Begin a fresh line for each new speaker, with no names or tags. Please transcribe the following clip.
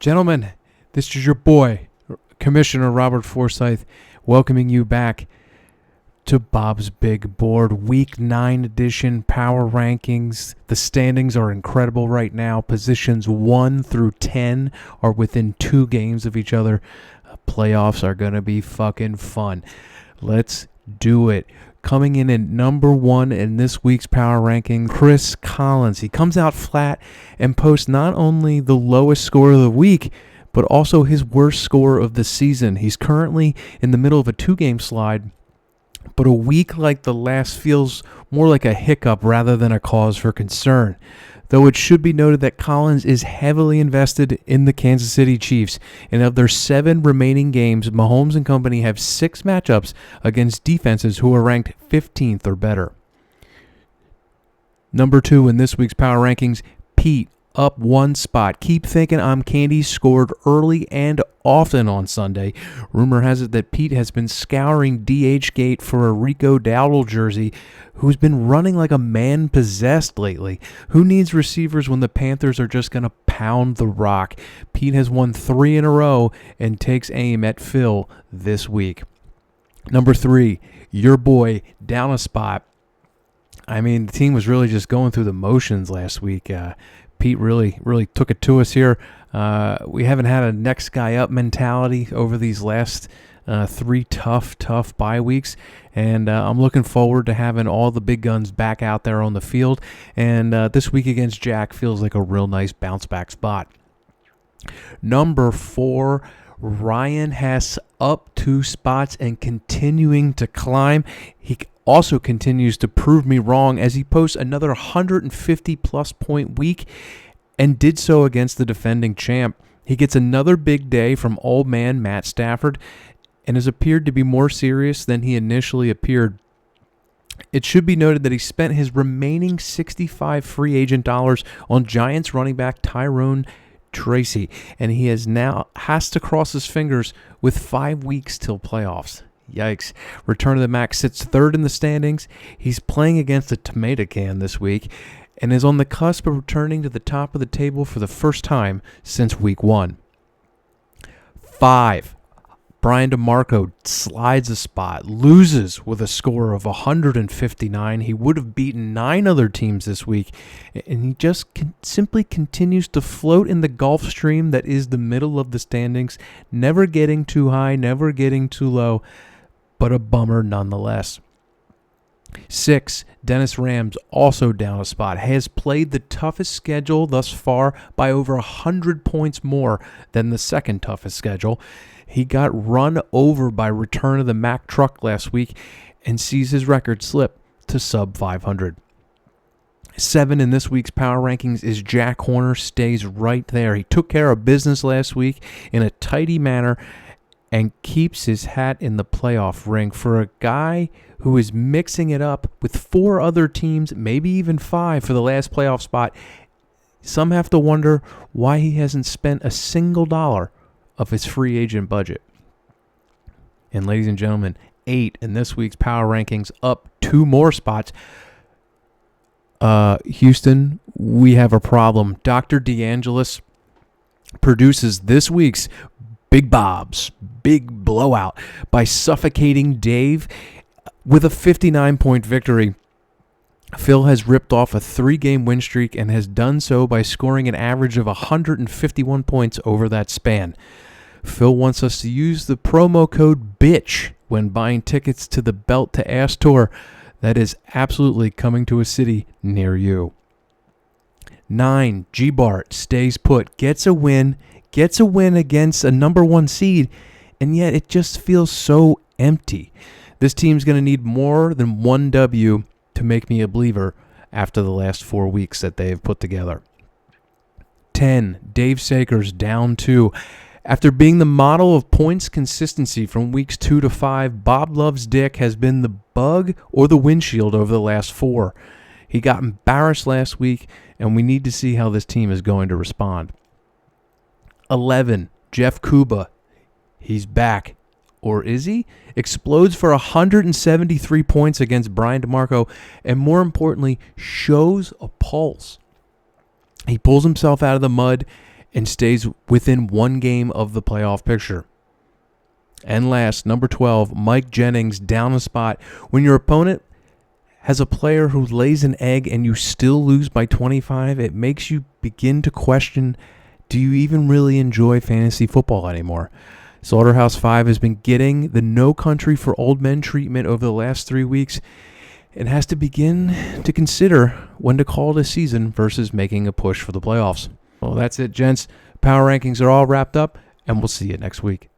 Gentlemen, this is your boy, Commissioner Robert Forsyth, welcoming you back to Bob's Big Board, Week 9 edition power rankings. The standings are incredible right now. Positions 1 through 10 are within 2 games of each other. Playoffs are going to be fucking fun. Let's do it. Coming in at number 1 in this week's power ranking, Chris Collins. He comes out flat and posts not only the lowest score of the week, but also his worst score of the season. He's currently in the middle of a 2-game slide, but a week like the last feels more like a hiccup rather than a cause for concern. Though it should be noted that Collins is heavily invested in the Kansas City Chiefs, and of their 7 remaining games, Mahomes and company have 6 matchups against defenses who are ranked 15th or better. Number 2 in this week's power rankings, Pete, up 1 spot. Keep thinking I'm Candy scored early and often on Sunday. Rumor has it that Pete has been scouring DH Gate for a Rico Dowdle jersey, who's been running like a man possessed lately. Who needs receivers when the Panthers are just going to pound the rock? Pete has won 3 in a row and takes aim at Phil this week. Number 3, your boy, down a spot. I mean, the team was really just going through the motions last week. Pete really took it to us here. We haven't had a next guy up mentality over these last 3 tough bye weeks, and I'm looking forward to having all the big guns back out there on the field. And this week against Jack feels like a real nice bounce back spot. Number 4, Ryan Hess up 2 spots and continuing to climb. He also continues to prove me wrong as he posts another 150-plus point week and did so against the defending champ. He gets another big day from old man Matt Stafford and has appeared to be more serious than he initially appeared. It should be noted that he spent his remaining 65 free agent dollars on Giants running back Tyrone Tracy, and he has to cross his fingers with 5 weeks till playoffs. Yikes. Return of the Mac sits 3rd in the standings. He's playing against a tomato can this week and is on the cusp of returning to the top of the table for the first time since week 1. 5. Brian DeMarco slides a spot, loses with a score of 159. He would have beaten 9 other teams this week, and he just simply continues to float in the Gulf Stream that is the middle of the standings, never getting too high, never getting too low, but a bummer nonetheless. 6. Dennis Rams, also down a spot, has played the toughest schedule thus far by over 100 points more than the second toughest schedule. He got run over by Return of the Mac truck last week and sees his record slip to sub 500. 7 in this week's power rankings is Jack Horner, stays right there. He took care of business last week in a tidy manner and keeps his hat in the playoff ring. For a guy who is mixing it up with 4 other teams, maybe even 5 for the last playoff spot, some have to wonder why he hasn't spent a single dollar of his free agent budget. And ladies and gentlemen, 8 in this week's power rankings, up 2 more spots. Houston, we have a problem. Dr. DeAngelis produces this week's Big Bob's big blowout by suffocating Dave with a 59-point victory. Phil has ripped off a 3-game win streak and has done so by scoring an average of 151 points over that span. Phil wants us to use the promo code BITCH when buying tickets to the Belt to Ass tour that is absolutely coming to a city near you. 9. G-Bart stays put, gets a win against a number 1 seed, and yet it just feels so empty. This team's going to need more than 1 W to make me a believer after the last 4 weeks that they have put together. 10. Dave Sakers down 2. After being the model of points consistency from weeks 2 to 5, Bob Love's Dick has been the bug or the windshield over the last 4. He got embarrassed last week, and we need to see how this team is going to respond. 11. Jeff Kuba. He's back. Or is he? Explodes for 173 points against Brian DeMarco, and more importantly, shows a pulse. He pulls himself out of the mud and stays within one game of the playoff picture. And last, number 12, Mike Jennings down a spot. When your opponent has a player who lays an egg and you still lose by 25, it makes you begin to question, do you even really enjoy fantasy football anymore? Slaughterhouse 5 has been getting the No Country for Old Men treatment over the last 3 weeks and has to begin to consider when to call it a season versus making a push for the playoffs. Well, that's it, gents. Power rankings are all wrapped up, and we'll see you next week.